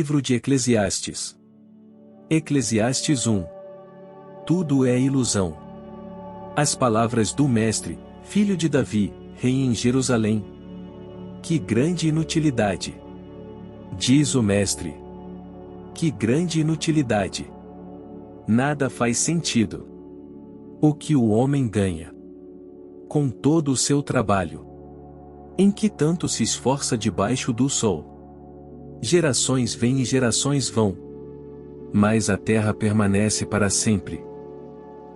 Livro de Eclesiastes. Eclesiastes 1. Tudo é ilusão. As palavras do Mestre, filho de Davi, rei em Jerusalém. Que grande inutilidade! Diz o Mestre. Que grande inutilidade! Nada faz sentido. O que o homem ganha com todo o seu trabalho? Em que tanto se esforça debaixo do sol? Gerações vêm e gerações vão, mas a terra permanece para sempre.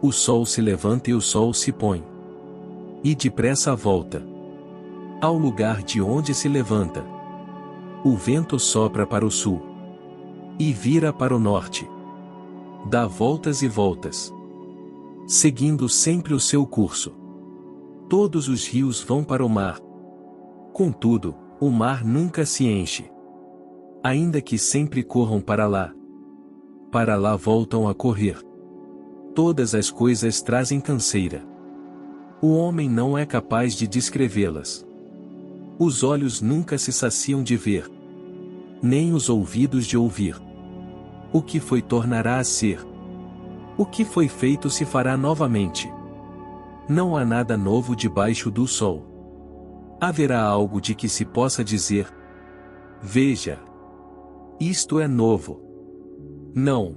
O sol se levanta e o sol se põe, e depressa volta ao lugar de onde se levanta. O vento sopra para o sul e vira para o norte. Dá voltas e voltas, seguindo sempre o seu curso. Todos os rios vão para o mar. Contudo, o mar nunca se enche. Ainda que sempre corram para lá voltam a correr. Todas as coisas trazem canseira. O homem não é capaz de descrevê-las. Os olhos nunca se saciam de ver, nem os ouvidos de ouvir. O que foi tornará a ser. O que foi feito se fará novamente. Não há nada novo debaixo do sol. Haverá algo de que se possa dizer: veja, isto é novo. Não.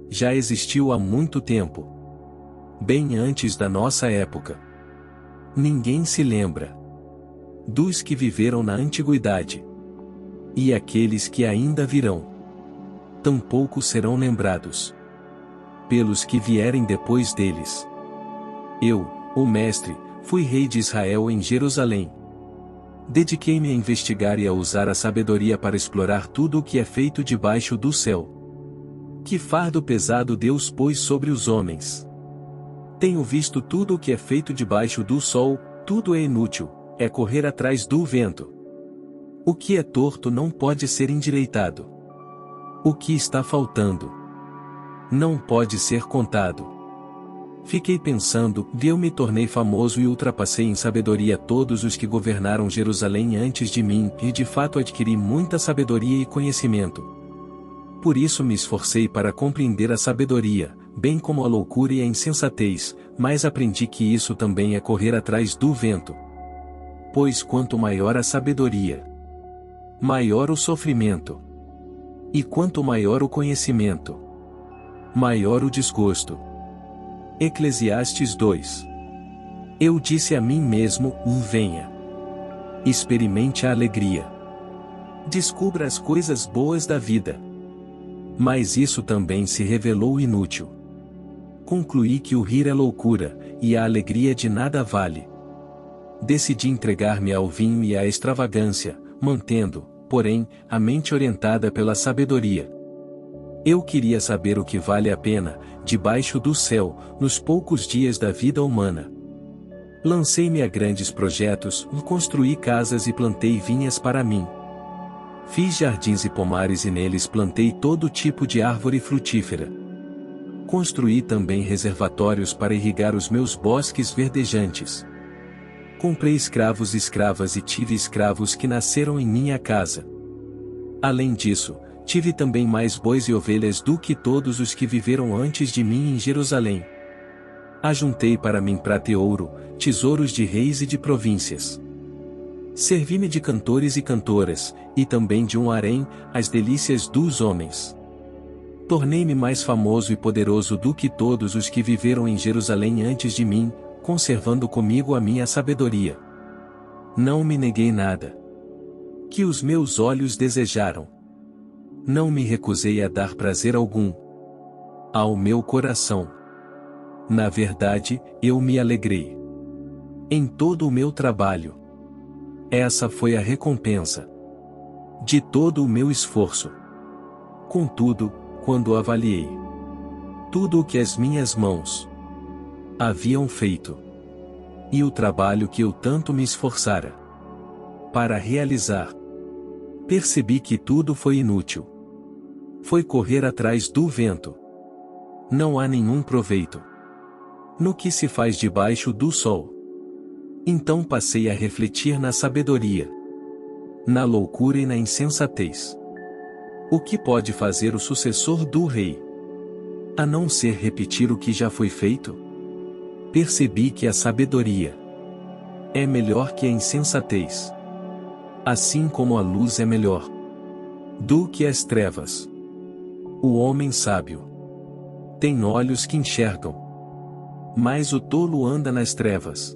Já existiu há muito tempo. Bem antes da nossa época. Ninguém se lembra dos que viveram na antiguidade. E aqueles que ainda virão, tampouco serão lembrados pelos que vierem depois deles. Eu, o Mestre, fui rei de Israel em Jerusalém. Dediquei-me a investigar e a usar a sabedoria para explorar tudo o que é feito debaixo do céu. Que fardo pesado Deus pôs sobre os homens! Tenho visto tudo o que é feito debaixo do sol, tudo é inútil, é correr atrás do vento. O que é torto não pode ser endireitado. O que está faltando não pode ser contado. Fiquei pensando, e eu me tornei famoso e ultrapassei em sabedoria todos os que governaram Jerusalém antes de mim, e de fato adquiri muita sabedoria e conhecimento. Por isso me esforcei para compreender a sabedoria, bem como a loucura e a insensatez, mas aprendi que isso também é correr atrás do vento. Pois quanto maior a sabedoria, maior o sofrimento. E quanto maior o conhecimento, maior o desgosto. Eclesiastes 2. Eu disse a mim mesmo: venha. Experimente a alegria. Descubra as coisas boas da vida. Mas isso também se revelou inútil. Concluí que o rir é loucura, e a alegria de nada vale. Decidi entregar-me ao vinho e à extravagância, mantendo, porém, a mente orientada pela sabedoria. Eu queria saber o que vale a pena, debaixo do céu, nos poucos dias da vida humana. Lancei-me a grandes projetos, construí casas e plantei vinhas para mim. Fiz jardins e pomares e neles plantei todo tipo de árvore frutífera. Construí também reservatórios para irrigar os meus bosques verdejantes. Comprei escravos e escravas e tive escravos que nasceram em minha casa. Além disso, tive também mais bois e ovelhas do que todos os que viveram antes de mim em Jerusalém. Ajuntei para mim prata e ouro, tesouros de reis e de províncias. Servi-me de cantores e cantoras, e também de um harém, as delícias dos homens. Tornei-me mais famoso e poderoso do que todos os que viveram em Jerusalém antes de mim, conservando comigo a minha sabedoria. Não me neguei nada que os meus olhos desejaram. Não me recusei a dar prazer algum ao meu coração. Na verdade, eu me alegrei em todo o meu trabalho. Essa foi a recompensa de todo o meu esforço. Contudo, quando avaliei tudo o que as minhas mãos haviam feito, e o trabalho que eu tanto me esforçara para realizar, percebi que tudo foi inútil. Foi correr atrás do vento. Não há nenhum proveito no que se faz debaixo do sol. Então passei a refletir na sabedoria, na loucura e na insensatez. O que pode fazer o sucessor do rei? A não ser repetir o que já foi feito? Percebi que a sabedoria é melhor que a insensatez. Assim como a luz é melhor do que as trevas. O homem sábio tem olhos que enxergam, mas o tolo anda nas trevas.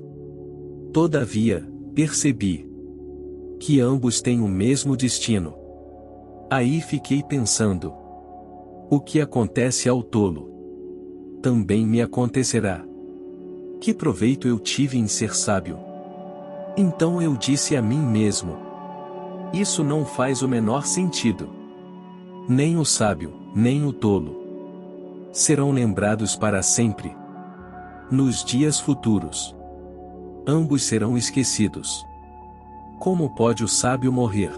Todavia, percebi que ambos têm o mesmo destino. Aí fiquei pensando: o que acontece ao tolo também me acontecerá. Que proveito eu tive em ser sábio? Então eu disse a mim mesmo: isso não faz o menor sentido. Nem o sábio, nem o tolo serão lembrados para sempre. Nos dias futuros, ambos serão esquecidos. Como pode o sábio morrer?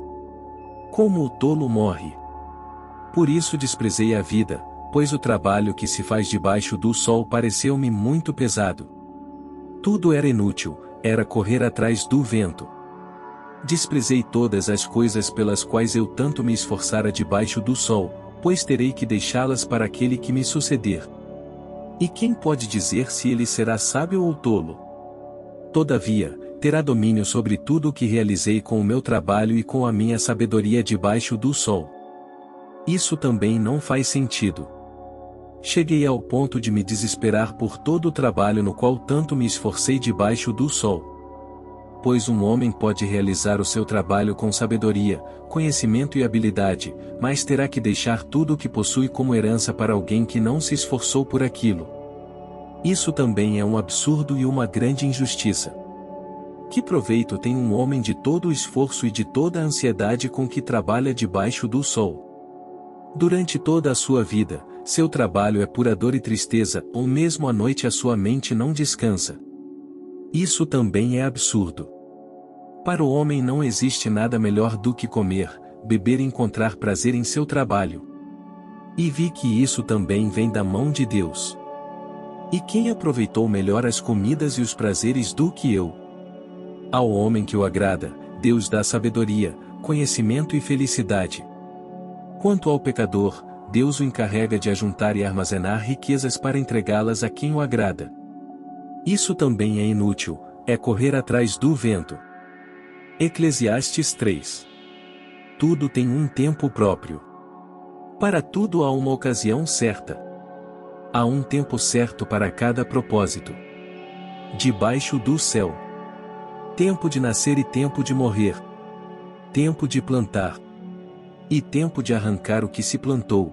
Como o tolo morre? Por isso desprezei a vida, pois o trabalho que se faz debaixo do sol pareceu-me muito pesado. Tudo era inútil, era correr atrás do vento. Desprezei todas as coisas pelas quais eu tanto me esforçara debaixo do sol, pois terei que deixá-las para aquele que me suceder. E quem pode dizer se ele será sábio ou tolo? Todavia, terá domínio sobre tudo o que realizei com o meu trabalho e com a minha sabedoria debaixo do sol. Isso também não faz sentido. Cheguei ao ponto de me desesperar por todo o trabalho no qual tanto me esforcei debaixo do sol. Pois um homem pode realizar o seu trabalho com sabedoria, conhecimento e habilidade, mas terá que deixar tudo o que possui como herança para alguém que não se esforçou por aquilo. Isso também é um absurdo e uma grande injustiça. Que proveito tem um homem de todo o esforço e de toda a ansiedade com que trabalha debaixo do sol? Durante toda a sua vida, seu trabalho é pura dor e tristeza, ou mesmo à noite a sua mente não descansa. Isso também é absurdo. Para o homem não existe nada melhor do que comer, beber e encontrar prazer em seu trabalho. E vi que isso também vem da mão de Deus. E quem aproveitou melhor as comidas e os prazeres do que eu? Ao homem que o agrada, Deus dá sabedoria, conhecimento e felicidade. Quanto ao pecador, Deus o encarrega de ajuntar e armazenar riquezas para entregá-las a quem o agrada. Isso também é inútil, é correr atrás do vento. Eclesiastes 3. Tudo tem um tempo próprio. Para tudo há uma ocasião certa. Há um tempo certo para cada propósito. Debaixo do céu. Tempo de nascer e tempo de morrer. Tempo de plantar. E tempo de arrancar o que se plantou.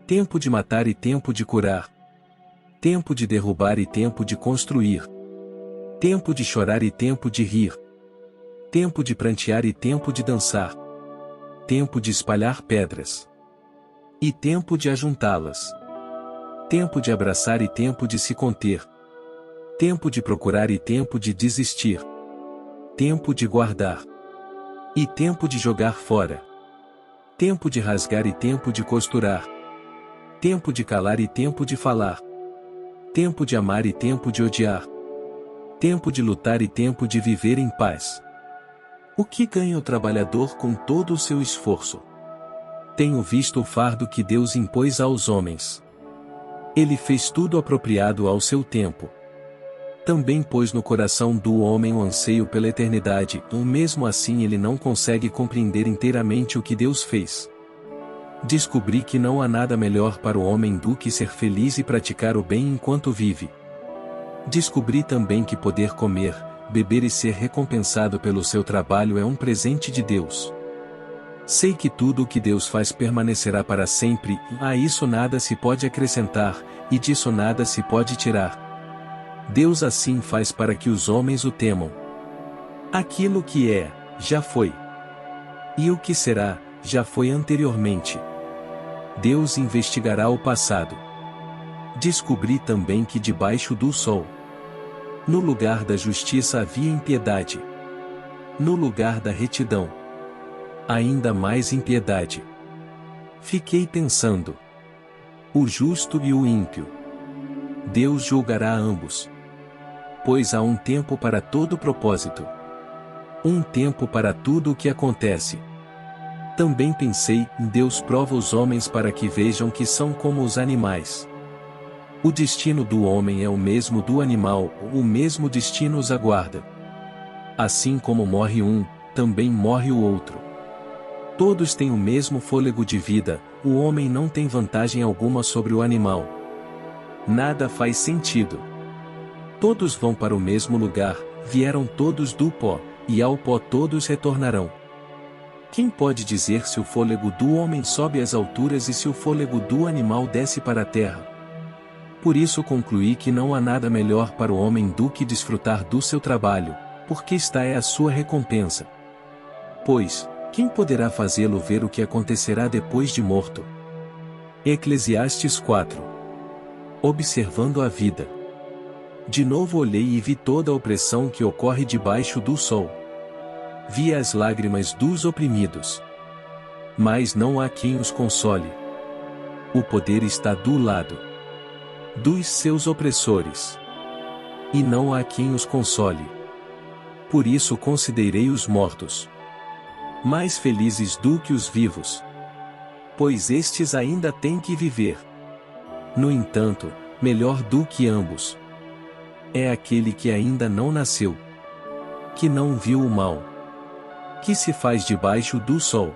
Tempo de matar e tempo de curar. Tempo de derrubar e tempo de construir. Tempo de chorar e tempo de rir. Tempo de prantear e tempo de dançar. Tempo de espalhar pedras. E tempo de ajuntá-las. Tempo de abraçar e tempo de se conter. Tempo de procurar e tempo de desistir. Tempo de guardar. E tempo de jogar fora. Tempo de rasgar e tempo de costurar. Tempo de calar e tempo de falar. Tempo de amar e tempo de odiar. Tempo de lutar e tempo de viver em paz. O que ganha o trabalhador com todo o seu esforço? Tenho visto o fardo que Deus impôs aos homens. Ele fez tudo apropriado ao seu tempo. Também pôs no coração do homem o anseio pela eternidade, ou mesmo assim ele não consegue compreender inteiramente o que Deus fez. Descobri que não há nada melhor para o homem do que ser feliz e praticar o bem enquanto vive. Descobri também que poder comer, beber e ser recompensado pelo seu trabalho é um presente de Deus. Sei que tudo o que Deus faz permanecerá para sempre, a isso nada se pode acrescentar, e disso nada se pode tirar. Deus assim faz para que os homens o temam. Aquilo que é, já foi. E o que será, já foi anteriormente. Deus investigará o passado. Descobri também que debaixo do sol, no lugar da justiça havia impiedade. No lugar da retidão, ainda mais impiedade. Fiquei pensando: o justo e o ímpio. Deus julgará ambos. Pois há um tempo para todo propósito. Um tempo para tudo o que acontece. Também pensei, Deus prova os homens para que vejam que são como os animais. O destino do homem é o mesmo do animal, o mesmo destino os aguarda. Assim como morre um, também morre o outro. Todos têm o mesmo fôlego de vida, o homem não tem vantagem alguma sobre o animal. Nada faz sentido. Todos vão para o mesmo lugar, vieram todos do pó, e ao pó todos retornarão. Quem pode dizer se o fôlego do homem sobe às alturas e se o fôlego do animal desce para a terra? Por isso concluí que não há nada melhor para o homem do que desfrutar do seu trabalho, porque esta é a sua recompensa. Pois, quem poderá fazê-lo ver o que acontecerá depois de morto? Eclesiastes 4. Observando a vida. De novo olhei e vi toda a opressão que ocorre debaixo do sol. Vi as lágrimas dos oprimidos. Mas não há quem os console. O poder está do lado dos seus opressores. E não há quem os console. Por isso considerei os mortos mais felizes do que os vivos, pois estes ainda têm que viver. No entanto, melhor do que ambos é aquele que ainda não nasceu, que não viu o mal que se faz debaixo do sol.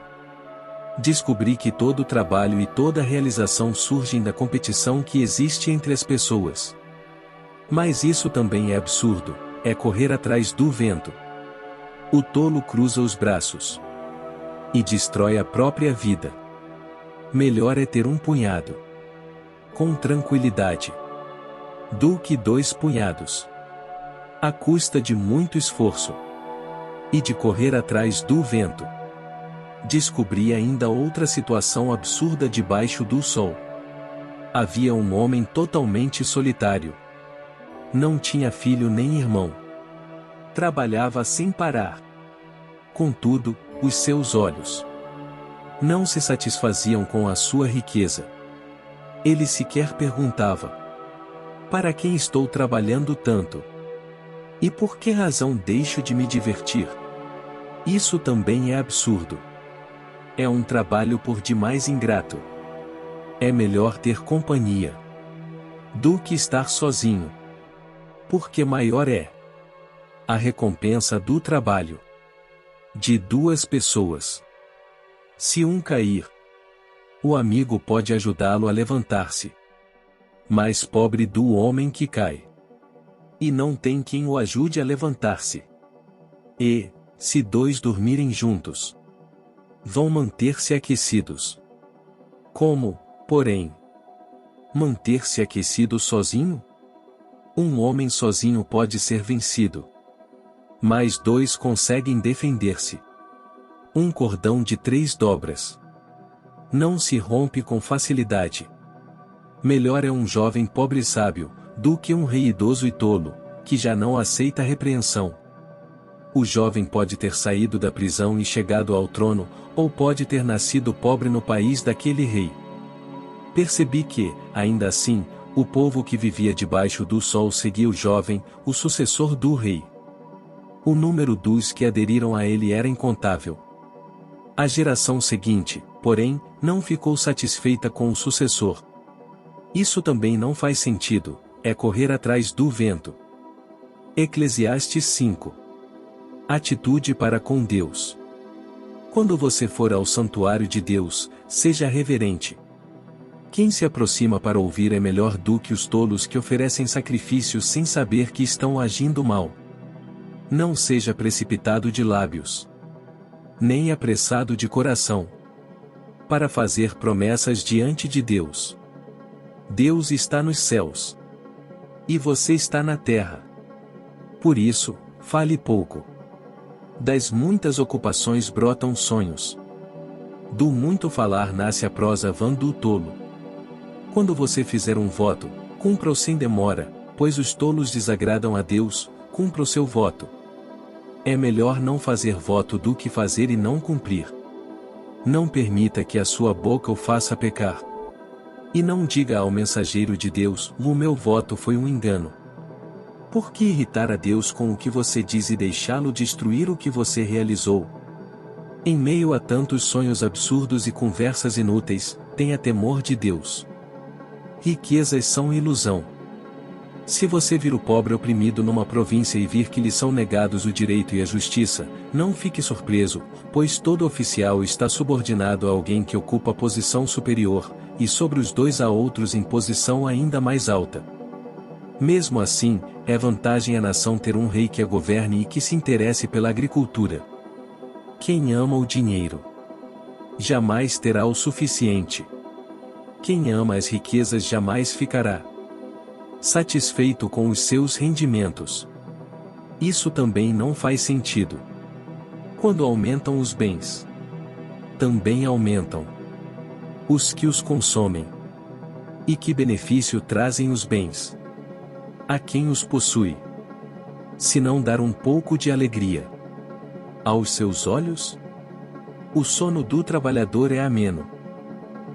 Descobri que todo trabalho e toda realização surgem da competição que existe entre as pessoas. Mas isso também é absurdo, é correr atrás do vento. O tolo cruza os braços e destrói a própria vida. Melhor é ter um punhado com tranquilidade do que 2 punhados à custa de muito esforço e de correr atrás do vento. Descobri ainda outra situação absurda debaixo do sol. Havia um homem totalmente solitário. Não tinha filho nem irmão. Trabalhava sem parar. Contudo, os seus olhos não se satisfaziam com a sua riqueza. Ele sequer perguntava: para quem estou trabalhando tanto? E por que razão deixo de me divertir? Isso também é absurdo. É um trabalho por demais ingrato. É melhor ter companhia do que estar sozinho. Porque maior é a recompensa do trabalho de 2 pessoas. Se um cair, o amigo pode ajudá-lo a levantar-se. Mas pobre do homem que cai e não tem quem o ajude a levantar-se. E, se 2 dormirem juntos, vão manter-se aquecidos. Como, porém, manter-se aquecido sozinho? Um homem sozinho pode ser vencido, mas 2 conseguem defender-se. Um cordão de 3 dobras não se rompe com facilidade. Melhor é um jovem pobre e sábio, do que um rei idoso e tolo, que já não aceita repreensão. O jovem pode ter saído da prisão e chegado ao trono, ou pode ter nascido pobre no país daquele rei. Percebi que, ainda assim, o povo que vivia debaixo do sol seguia o jovem, o sucessor do rei. O número dos que aderiram a ele era incontável. A geração seguinte, porém, não ficou satisfeita com o sucessor. Isso também não faz sentido, é correr atrás do vento. Eclesiastes 5. Atitude para com Deus. Quando você for ao santuário de Deus, seja reverente. Quem se aproxima para ouvir é melhor do que os tolos que oferecem sacrifícios sem saber que estão agindo mal. Não seja precipitado de lábios, nem apressado de coração, para fazer promessas diante de Deus. Deus está nos céus, e você está na terra. Por isso, fale pouco. Das muitas ocupações brotam sonhos. Do muito falar nasce a prosa vã do tolo. Quando você fizer um voto, cumpra-o sem demora, pois os tolos desagradam a Deus, cumpra o seu voto. É melhor não fazer voto do que fazer e não cumprir. Não permita que a sua boca o faça pecar. E não diga ao mensageiro de Deus: o meu voto foi um engano. Por que irritar a Deus com o que você diz e deixá-lo destruir o que você realizou? Em meio a tantos sonhos absurdos e conversas inúteis, tenha temor de Deus. Riquezas são ilusão. Se você vir o pobre oprimido numa província e vir que lhe são negados o direito e a justiça, não fique surpreso, pois todo oficial está subordinado a alguém que ocupa posição superior, e sobre os dois há outros em posição ainda mais alta. Mesmo assim, é vantagem à nação ter um rei que a governe e que se interesse pela agricultura. Quem ama o dinheiro jamais terá o suficiente. Quem ama as riquezas jamais ficará satisfeito com os seus rendimentos. Isso também não faz sentido. Quando aumentam os bens, também aumentam os que os consomem. E que benefício trazem os bens a quem os possui, se não dar um pouco de alegria aos seus olhos? O sono do trabalhador é ameno.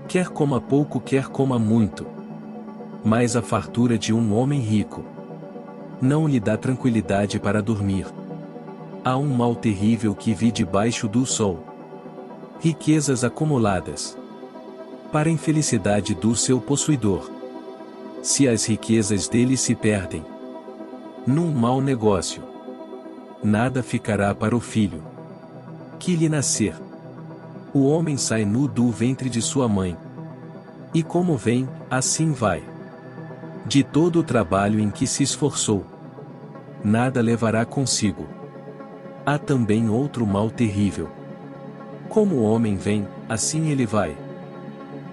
Quer coma pouco, quer coma muito. Mas a fartura de um homem rico não lhe dá tranquilidade para dormir. Há um mal terrível que vi debaixo do sol. Riquezas acumuladas para a infelicidade do seu possuidor. Se as riquezas dele se perdem num mau negócio, nada ficará para o filho que lhe nascer. O homem sai nu do ventre de sua mãe. E como vem, assim vai. De todo o trabalho em que se esforçou, nada levará consigo. Há também outro mal terrível. Como o homem vem, assim ele vai.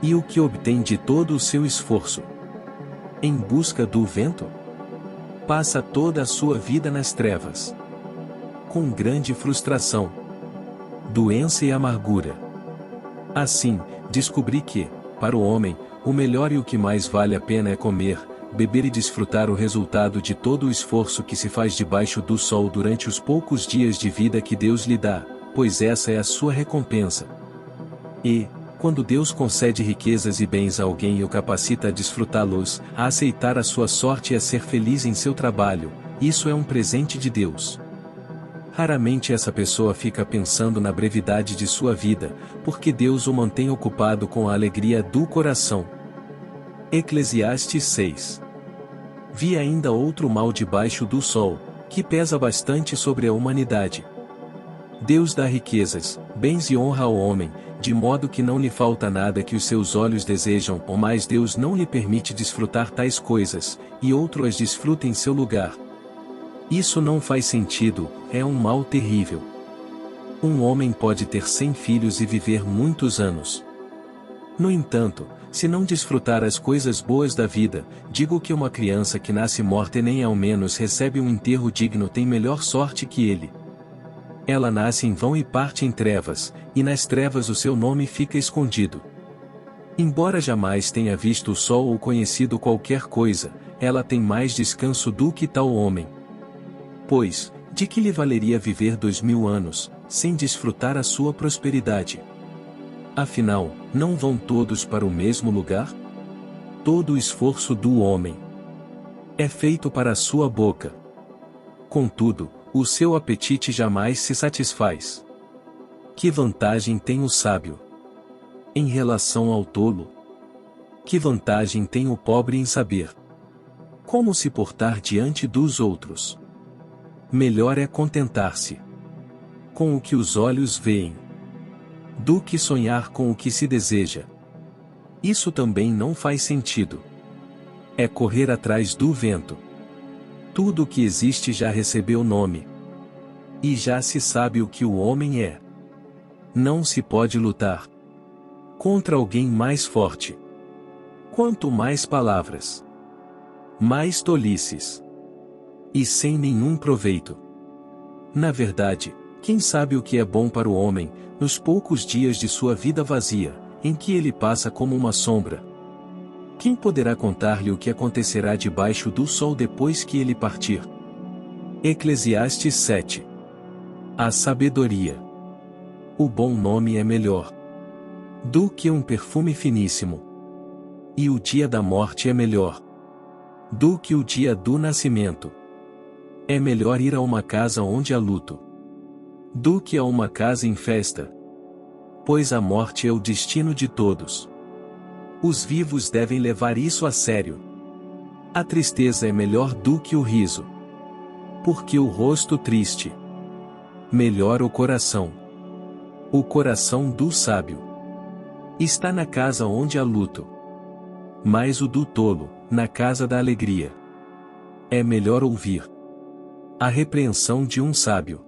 E o que obtém de todo o seu esforço? Em busca do vento? Passa toda a sua vida nas trevas, com grande frustração, doença e amargura. Assim, descobri que, para o homem, o melhor e o que mais vale a pena é comer, beber e desfrutar o resultado de todo o esforço que se faz debaixo do sol durante os poucos dias de vida que Deus lhe dá, pois essa é a sua recompensa. E, quando Deus concede riquezas e bens a alguém e o capacita a desfrutá-los, a aceitar a sua sorte e a ser feliz em seu trabalho, isso é um presente de Deus. Raramente essa pessoa fica pensando na brevidade de sua vida, porque Deus o mantém ocupado com a alegria do coração. Eclesiastes 6. Vi ainda outro mal debaixo do sol, que pesa bastante sobre a humanidade. Deus dá riquezas, bens e honra ao homem, de modo que não lhe falta nada que os seus olhos desejam, mas Deus não lhe permite desfrutar tais coisas, e outro as desfruta em seu lugar. Isso não faz sentido, é um mal terrível. Um homem pode ter 100 filhos e viver muitos anos. No entanto, se não desfrutar as coisas boas da vida, digo que uma criança que nasce morta e nem ao menos recebe um enterro digno tem melhor sorte que ele. Ela nasce em vão e parte em trevas, e nas trevas o seu nome fica escondido. Embora jamais tenha visto o sol ou conhecido qualquer coisa, ela tem mais descanso do que tal homem. Pois, de que lhe valeria viver 2000 anos, sem desfrutar a sua prosperidade? Afinal, não vão todos para o mesmo lugar? Todo o esforço do homem é feito para a sua boca. Contudo, o seu apetite jamais se satisfaz. Que vantagem tem o sábio em relação ao tolo? Que vantagem tem o pobre em saber como se portar diante dos outros? Melhor é contentar-se com o que os olhos veem do que sonhar com o que se deseja. Isso também não faz sentido. É correr atrás do vento. Tudo o que existe já recebeu nome. E já se sabe o que o homem é. Não se pode lutar contra alguém mais forte. Quanto mais palavras, mais tolices. E sem nenhum proveito. Na verdade, quem sabe o que é bom para o homem, nos poucos dias de sua vida vazia, em que ele passa como uma sombra? Quem poderá contar-lhe o que acontecerá debaixo do sol depois que ele partir? Eclesiastes 7. A sabedoria. O bom nome é melhor do que um perfume finíssimo. E o dia da morte é melhor do que o dia do nascimento. É melhor ir a uma casa onde há luto do que a uma casa em festa, pois a morte é o destino de todos. Os vivos devem levar isso a sério. A tristeza é melhor do que o riso. Porque o rosto triste melhora o coração. O coração do sábio está na casa onde há luto, mas o do tolo, na casa da alegria. É melhor ouvir a repreensão de um sábio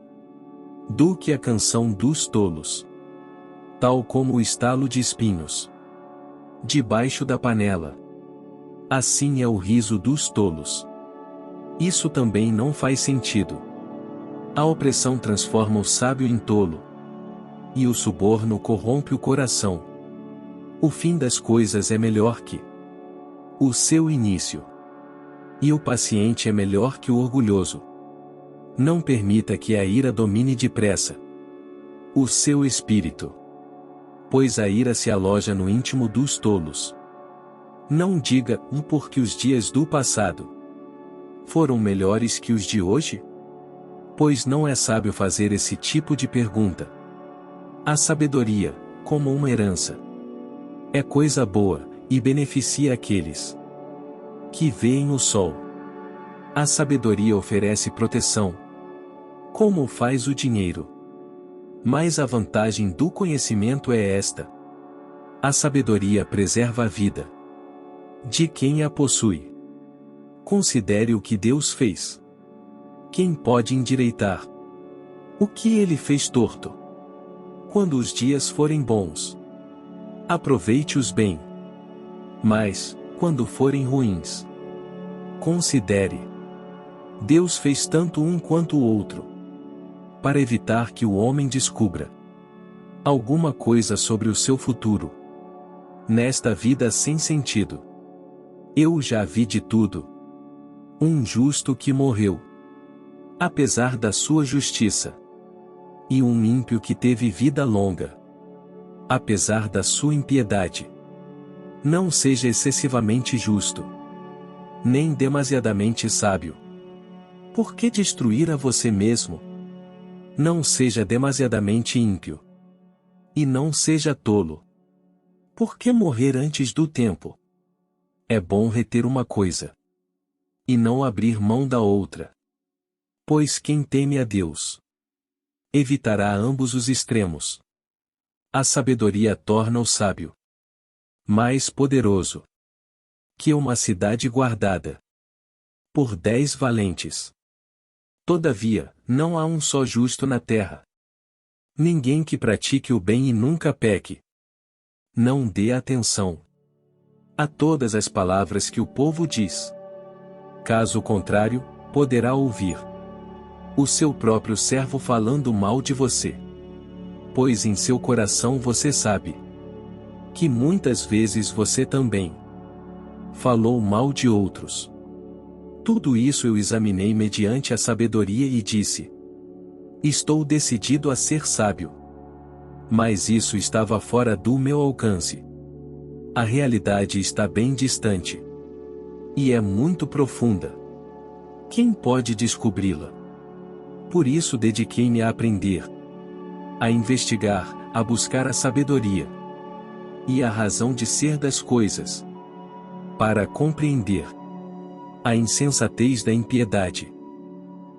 do que a canção dos tolos. Tal como o estalo de espinhos debaixo da panela, assim é o riso dos tolos. Isso também não faz sentido. A opressão transforma o sábio em tolo, e o suborno corrompe o coração. O fim das coisas é melhor que o seu início, e o paciente é melhor que o orgulhoso. Não permita que a ira domine depressa o seu espírito, pois a ira se aloja no íntimo dos tolos. Não diga porque os dias do passado foram melhores que os de hoje? Pois não é sábio fazer esse tipo de pergunta. A sabedoria, como uma herança, é coisa boa, e beneficia aqueles que veem o sol. A sabedoria oferece proteção, como faz o dinheiro. Mas a vantagem do conhecimento é esta: a sabedoria preserva a vida de quem a possui. Considere o que Deus fez. Quem pode endireitar o que ele fez torto? Quando os dias forem bons, aproveite-os bem. Mas, quando forem ruins, considere. Deus fez tanto um quanto o outro, para evitar que o homem descubra alguma coisa sobre o seu futuro. Nesta vida sem sentido, eu já vi de tudo. Um justo que morreu, apesar da sua justiça, e um ímpio que teve vida longa, apesar da sua impiedade. Não seja excessivamente justo, nem demasiadamente sábio. Por que destruir a você mesmo? Não seja demasiadamente ímpio, e não seja tolo. Por que morrer antes do tempo? É bom reter uma coisa, e não abrir mão da outra. Pois quem teme a Deus evitará ambos os extremos. A sabedoria torna o sábio mais poderoso que uma cidade guardada por 10 valentes. Todavia, não há um só justo na terra. Ninguém que pratique o bem e nunca peque. Não dê atenção a todas as palavras que o povo diz. Caso contrário, poderá ouvir o seu próprio servo falando mal de você. Pois em seu coração você sabe que muitas vezes você também falou mal de outros. Tudo isso eu examinei mediante a sabedoria e disse: estou decidido a ser sábio. Mas isso estava fora do meu alcance. A realidade está bem distante, e é muito profunda. Quem pode descobri-la? Por isso dediquei-me a aprender, a investigar, a buscar a sabedoria e a razão de ser das coisas, para compreender a insensatez da impiedade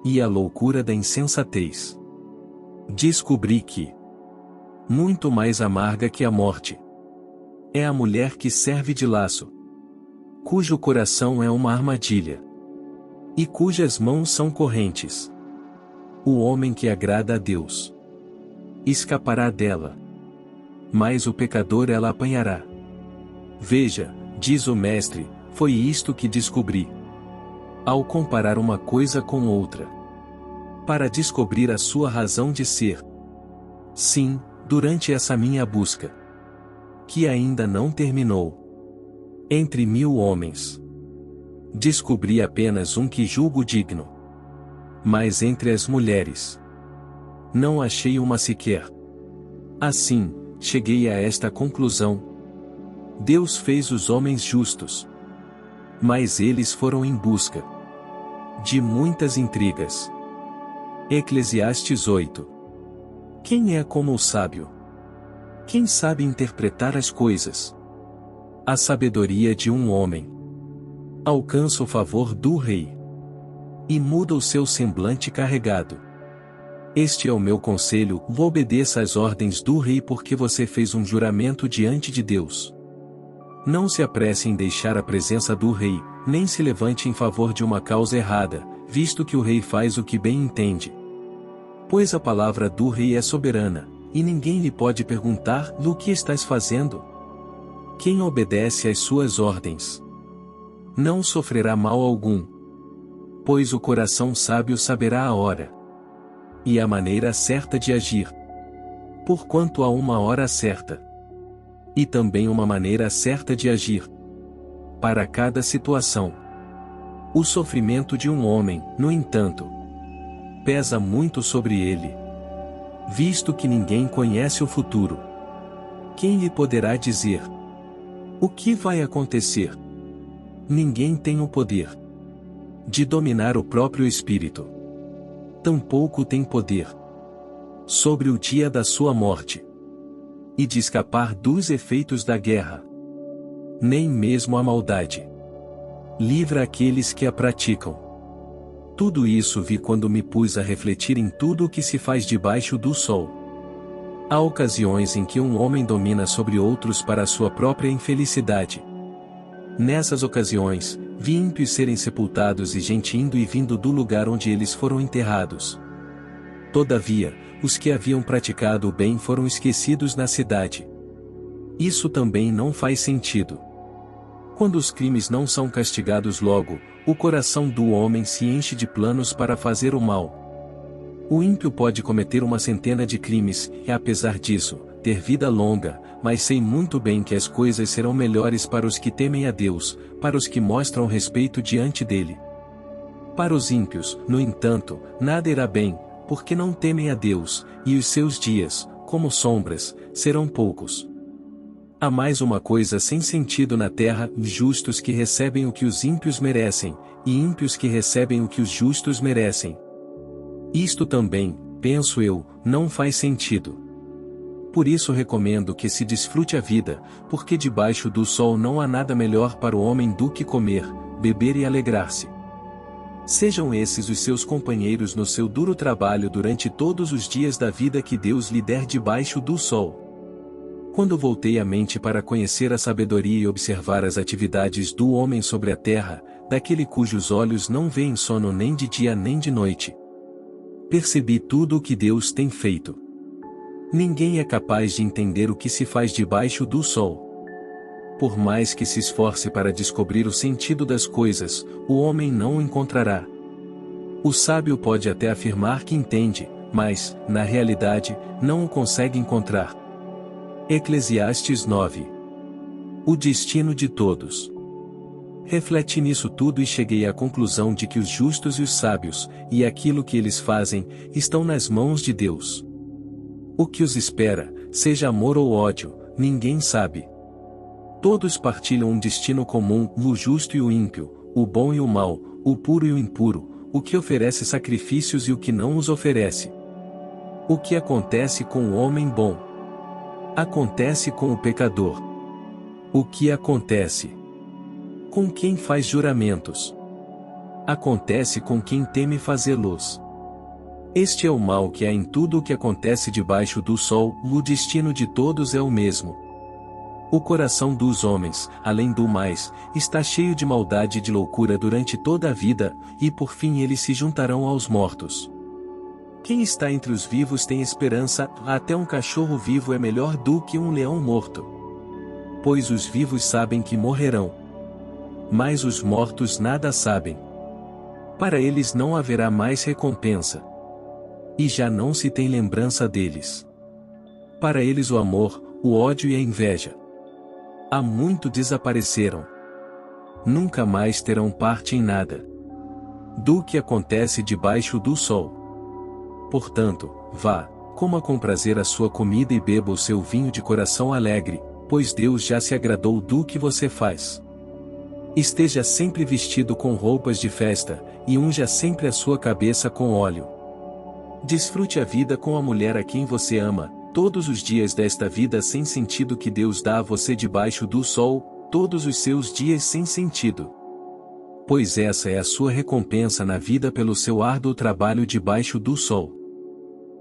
e a loucura da insensatez. Descobri que muito mais amarga que a morte é a mulher que serve de laço, cujo coração é uma armadilha, e cujas mãos são correntes. O homem que agrada a Deus escapará dela, mas o pecador ela apanhará. Veja, diz o mestre, foi isto que descobri ao comparar uma coisa com outra, para descobrir a sua razão de ser. Sim, durante essa minha busca, que ainda não terminou, entre 1000 homens, descobri apenas um que julgo digno. Mas entre as mulheres, não achei uma sequer. Assim, cheguei a esta conclusão: Deus fez os homens justos, mas eles foram em busca de muitas intrigas. Eclesiastes 8. Quem é como o sábio? Quem sabe interpretar as coisas? A sabedoria de um homem alcança o favor do rei e muda o seu semblante carregado. Este é o meu conselho: obedeça às ordens do rei, porque você fez um juramento diante de Deus. Não se apresse em deixar a presença do rei, nem se levante em favor de uma causa errada, visto que o rei faz o que bem entende. Pois a palavra do rei é soberana, e ninguém lhe pode perguntar: o que estás fazendo? Quem obedece às suas ordens não sofrerá mal algum. Pois o coração sábio saberá a hora e a maneira certa de agir. Porquanto há uma hora certa e também uma maneira certa de agir para cada situação. O sofrimento de um homem, no entanto, pesa muito sobre ele, visto que ninguém conhece o futuro. Quem lhe poderá dizer o que vai acontecer? Ninguém tem o poder de dominar o próprio espírito. Tampouco tem poder sobre o dia da sua morte e de escapar dos efeitos da guerra. Nem mesmo a maldade livra aqueles que a praticam. Tudo isso vi quando me pus a refletir em tudo o que se faz debaixo do sol. Há ocasiões em que um homem domina sobre outros para a sua própria infelicidade. Nessas ocasiões, vi ímpios serem sepultados e gente indo e vindo do lugar onde eles foram enterrados. Todavia, os que haviam praticado o bem foram esquecidos na cidade. Isso também não faz sentido. Quando os crimes não são castigados logo, o coração do homem se enche de planos para fazer o mal. O ímpio pode cometer uma centena de crimes e, apesar disso, ter vida longa, mas sei muito bem que as coisas serão melhores para os que temem a Deus, para os que mostram respeito diante dele. Para os ímpios, no entanto, nada irá bem, porque não temem a Deus, e os seus dias, como sombras, serão poucos. Há mais uma coisa sem sentido na terra: justos que recebem o que os ímpios merecem, e ímpios que recebem o que os justos merecem. Isto também, penso eu, não faz sentido. Por isso recomendo que se desfrute a vida, porque debaixo do sol não há nada melhor para o homem do que comer, beber e alegrar-se. Sejam esses os seus companheiros no seu duro trabalho durante todos os dias da vida que Deus lhe der debaixo do sol. Quando voltei a mente para conhecer a sabedoria e observar as atividades do homem sobre a terra, daquele cujos olhos não veem sono nem de dia nem de noite, percebi tudo o que Deus tem feito. Ninguém é capaz de entender o que se faz debaixo do sol. Por mais que se esforce para descobrir o sentido das coisas, o homem não o encontrará. O sábio pode até afirmar que entende, mas, na realidade, não o consegue encontrar. Eclesiastes 9. O destino de todos. Refleti nisso tudo e cheguei à conclusão de que os justos e os sábios, e aquilo que eles fazem, estão nas mãos de Deus. O que os espera, seja amor ou ódio, ninguém sabe. Todos partilham um destino comum: o justo e o ímpio, o bom e o mau, o puro e o impuro, o que oferece sacrifícios e o que não os oferece. O que acontece com o homem bom? Acontece com o pecador. O que acontece com quem faz juramentos? Acontece com quem teme fazê-los. Este é o mal que há em tudo o que acontece debaixo do sol: o destino de todos é o mesmo. O coração dos homens, além do mais, está cheio de maldade e de loucura durante toda a vida, e por fim eles se juntarão aos mortos. Quem está entre os vivos tem esperança: até um cachorro vivo é melhor do que um leão morto. Pois os vivos sabem que morrerão, mas os mortos nada sabem. Para eles não haverá mais recompensa, e já não se tem lembrança deles. Para eles o amor, o ódio e a inveja há muito desapareceram. Nunca mais terão parte em nada do que acontece debaixo do sol. Portanto, vá, coma com prazer a sua comida e beba o seu vinho de coração alegre, pois Deus já se agradou do que você faz. Esteja sempre vestido com roupas de festa, e unja sempre a sua cabeça com óleo. Desfrute a vida com a mulher a quem você ama, todos os dias desta vida sem sentido que Deus dá a você debaixo do sol, todos os seus dias sem sentido. Pois essa é a sua recompensa na vida pelo seu árduo trabalho debaixo do sol.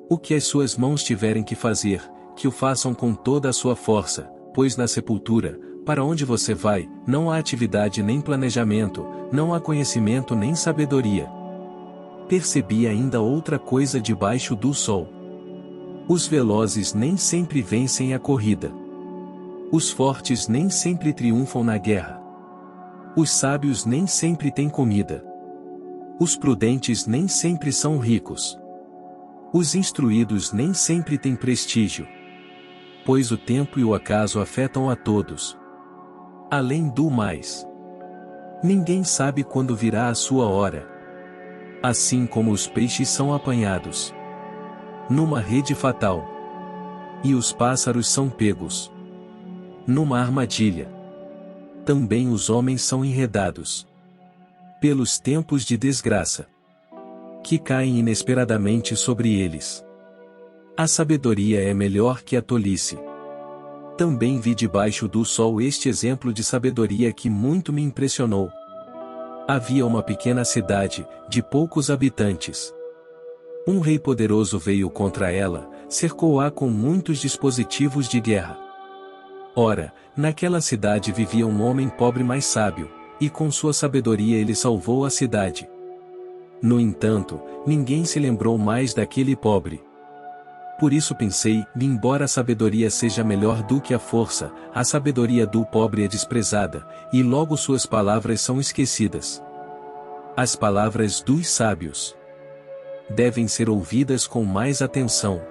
O que as suas mãos tiverem que fazer, que o façam com toda a sua força, pois na sepultura, para onde você vai, não há atividade nem planejamento, não há conhecimento nem sabedoria. Percebi ainda outra coisa debaixo do sol. Os velozes nem sempre vencem a corrida. Os fortes nem sempre triunfam na guerra. Os sábios nem sempre têm comida. Os prudentes nem sempre são ricos. Os instruídos nem sempre têm prestígio. Pois o tempo e o acaso afetam a todos. Além do mais, ninguém sabe quando virá a sua hora. Assim como os peixes são apanhados numa rede fatal, e os pássaros são pegos numa armadilha, também os homens são enredados pelos tempos de desgraça que caem inesperadamente sobre eles. A sabedoria é melhor que a tolice. Também vi debaixo do sol este exemplo de sabedoria que muito me impressionou. Havia uma pequena cidade, de poucos habitantes. Um rei poderoso veio contra ela, cercou-a com muitos dispositivos de guerra. Ora, naquela cidade vivia um homem pobre mais sábio, e com sua sabedoria ele salvou a cidade. No entanto, ninguém se lembrou mais daquele pobre. Por isso pensei, embora a sabedoria seja melhor do que a força, a sabedoria do pobre é desprezada, e logo suas palavras são esquecidas. As palavras dos sábios devem ser ouvidas com mais atenção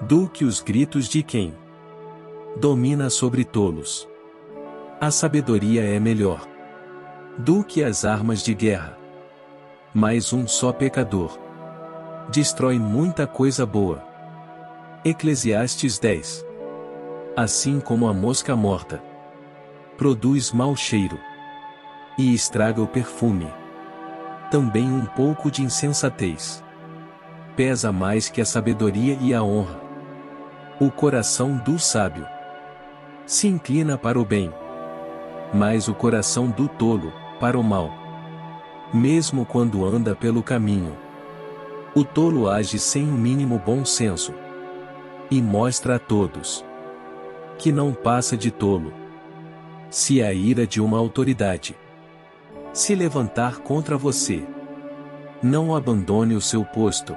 do que os gritos de quem domina sobre tolos. A sabedoria é melhor do que as armas de guerra. Mas um só pecador destrói muita coisa boa. Eclesiastes 10. Assim como a mosca morta produz mau cheiro e estraga o perfume, também um pouco de insensatez pesa mais que a sabedoria e a honra. O coração do sábio se inclina para o bem, mas o coração do tolo, para o mal. Mesmo quando anda pelo caminho, o tolo age sem o mínimo bom senso, e mostra a todos que não passa de tolo. Se a ira de uma autoridade se levantar contra você, não abandone o seu posto.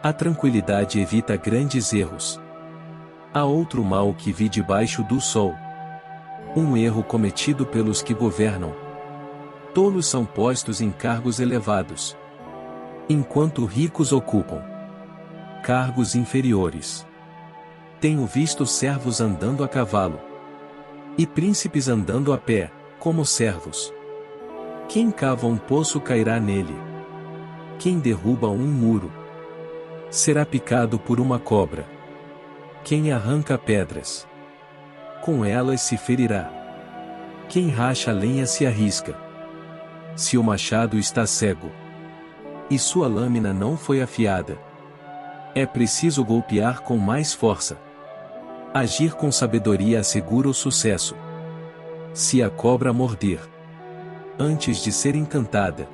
A tranquilidade evita grandes erros. Há outro mal que vi debaixo do sol. Um erro cometido pelos que governam. Tolos são postos em cargos elevados, enquanto ricos ocupam cargos inferiores. Tenho visto servos andando a cavalo e príncipes andando a pé, como servos. Quem cava um poço cairá nele. Quem derruba um muro será picado por uma cobra. Quem arranca pedras, com elas se ferirá. Quem racha a lenha se arrisca. Se o machado está cego e sua lâmina não foi afiada, é preciso golpear com mais força. Agir com sabedoria assegura o sucesso. Se a cobra morder antes de ser encantada,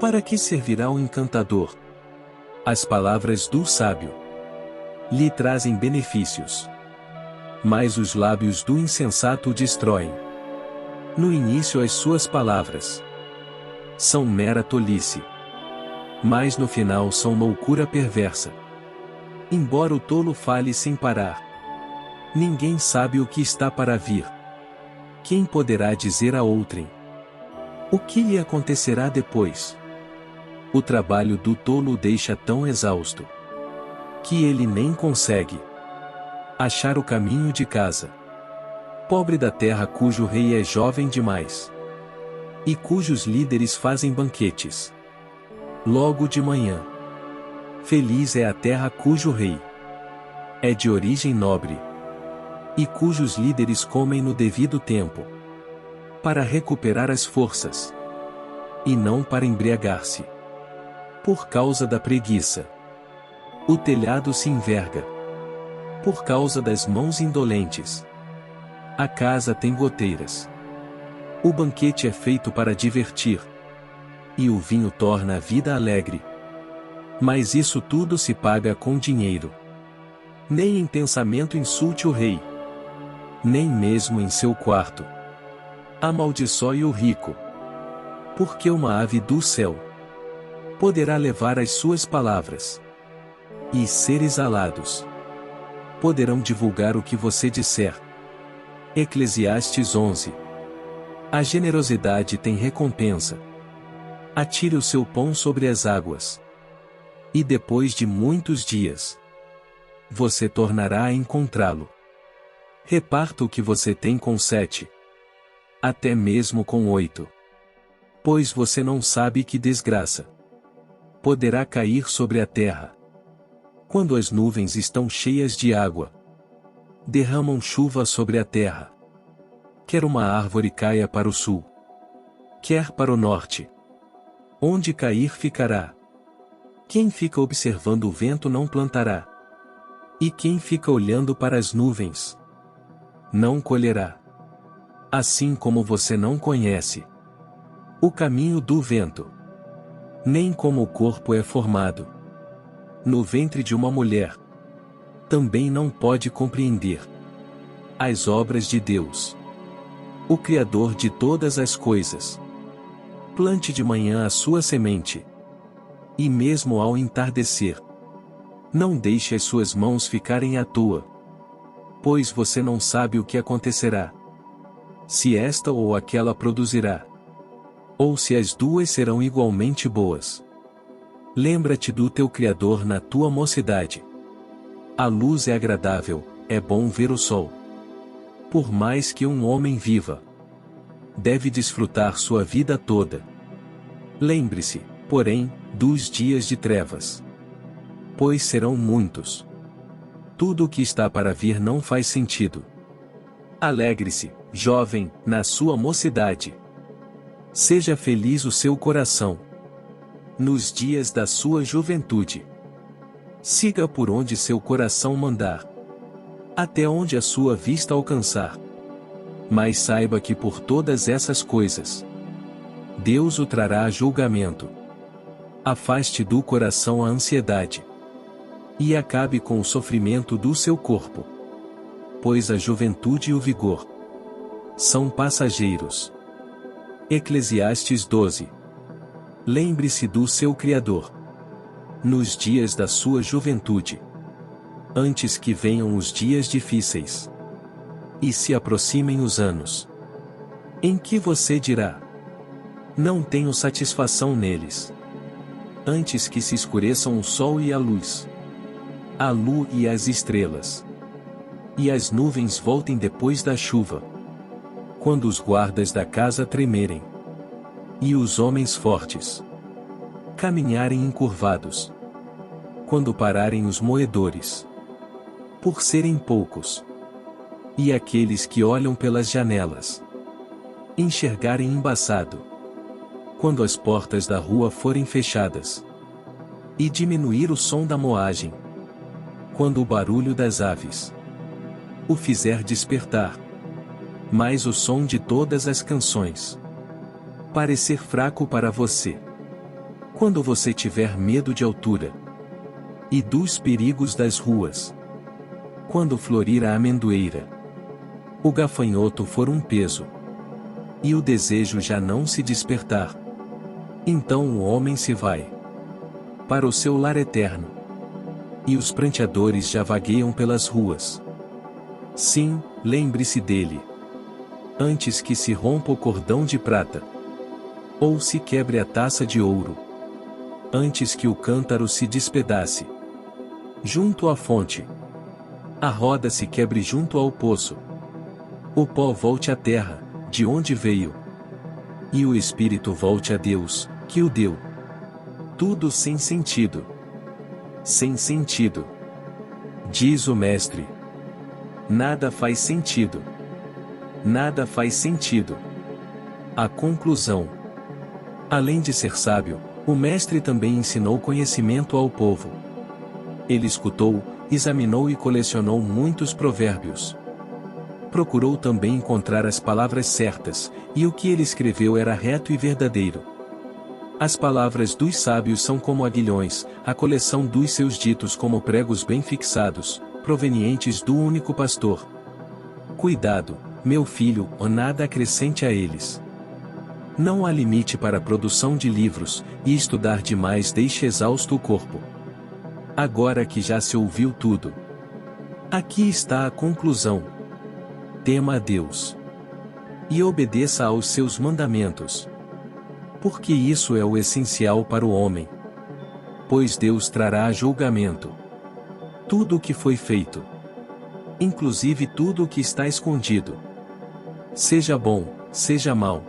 para que servirá o encantador? As palavras do sábio lhe trazem benefícios, mas os lábios do insensato o destroem. No início as suas palavras são mera tolice, mas no final são loucura perversa. Embora o tolo fale sem parar, ninguém sabe o que está para vir. Quem poderá dizer a outrem o que lhe acontecerá depois? O trabalho do tolo o deixa tão exausto que ele nem consegue achar o caminho de casa. Pobre da terra cujo rei é jovem demais, e cujos líderes fazem banquetes logo de manhã. Feliz é a terra cujo rei é de origem nobre, e cujos líderes comem no devido tempo, para recuperar as forças, e não para embriagar-se por causa da preguiça. O telhado se enverga por causa das mãos indolentes. A casa tem goteiras. O banquete é feito para divertir, e o vinho torna a vida alegre. Mas isso tudo se paga com dinheiro. Nem em pensamento insulte o rei, nem mesmo em seu quarto. Amaldiçoe o rico, porque uma ave do céu poderá levar as suas palavras, e seres alados poderão divulgar o que você disser. Eclesiastes 11. A generosidade tem recompensa. Atire o seu pão sobre as águas, e depois de muitos dias, você tornará a encontrá-lo. Reparta o que você tem com 7, até mesmo com 8. Pois você não sabe que desgraça poderá cair sobre a terra. Quando as nuvens estão cheias de água, derramam chuva sobre a terra. Quer uma árvore caia para o sul, quer para o norte. Onde cair ficará. Quem fica observando o vento não plantará. E quem fica olhando para as nuvens não colherá. Assim como você não conhece o caminho do vento, nem como o corpo é formado no ventre de uma mulher, também não pode compreender as obras de Deus, o Criador de todas as coisas. Plante de manhã a sua semente, e mesmo ao entardecer, não deixe as suas mãos ficarem à toa, pois você não sabe o que acontecerá, se esta ou aquela produzirá, ou se as duas serão igualmente boas. Lembra-te do teu Criador na tua mocidade. A luz é agradável, é bom ver o sol. Por mais que um homem viva, deve desfrutar sua vida toda. Lembre-se, porém, dos dias de trevas, pois serão muitos. Tudo o que está para vir não faz sentido. Alegre-se, jovem, na sua mocidade. Seja feliz o seu coração nos dias da sua juventude. Siga por onde seu coração mandar, até onde a sua vista alcançar. Mas saiba que por todas essas coisas, Deus o trará a julgamento. Afaste do coração a ansiedade, e acabe com o sofrimento do seu corpo, pois a juventude e o vigor são passageiros. Eclesiastes 12. Lembre-se do seu Criador nos dias da sua juventude, antes que venham os dias difíceis e se aproximem os anos em que você dirá: não tenho satisfação neles. Antes que se escureçam o sol e a luz, a lua e as estrelas, e as nuvens voltem depois da chuva, quando os guardas da casa tremerem, e os homens fortes caminharem encurvados, quando pararem os moedores, por serem poucos, e aqueles que olham pelas janelas enxergarem embaçado, quando as portas da rua forem fechadas, e diminuir o som da moagem, quando o barulho das aves o fizer despertar, mas o som de todas as canções parecer fraco para você, quando você tiver medo de altura e dos perigos das ruas, quando florir a amendoeira, o gafanhoto for um peso, e o desejo já não se despertar, então o homem se vai para o seu lar eterno, e os pranteadores já vagueiam pelas ruas. Sim, lembre-se dele, antes que se rompa o cordão de prata, ou se quebre a taça de ouro, antes que o cântaro se despedace junto à fonte, a roda se quebre junto ao poço, o pó volte à terra, de onde veio, e o espírito volte a Deus, que o deu. Tudo sem sentido. Sem sentido. Diz o mestre. Nada faz sentido. Nada faz sentido. A conclusão. Além de ser sábio, o mestre também ensinou conhecimento ao povo. Ele escutou, examinou e colecionou muitos provérbios. Procurou também encontrar as palavras certas, e o que ele escreveu era reto e verdadeiro. As palavras dos sábios são como aguilhões, a coleção dos seus ditos como pregos bem fixados, provenientes do único pastor. Cuidado, meu filho, ou nada acrescente a eles. Não há limite para a produção de livros, e estudar demais deixa exausto o corpo. Agora que já se ouviu tudo, aqui está a conclusão. Tema a Deus. E obedeça aos seus mandamentos. Porque isso é o essencial para o homem. Pois Deus trará a julgamento tudo o que foi feito, inclusive tudo o que está escondido. Seja bom, seja mau.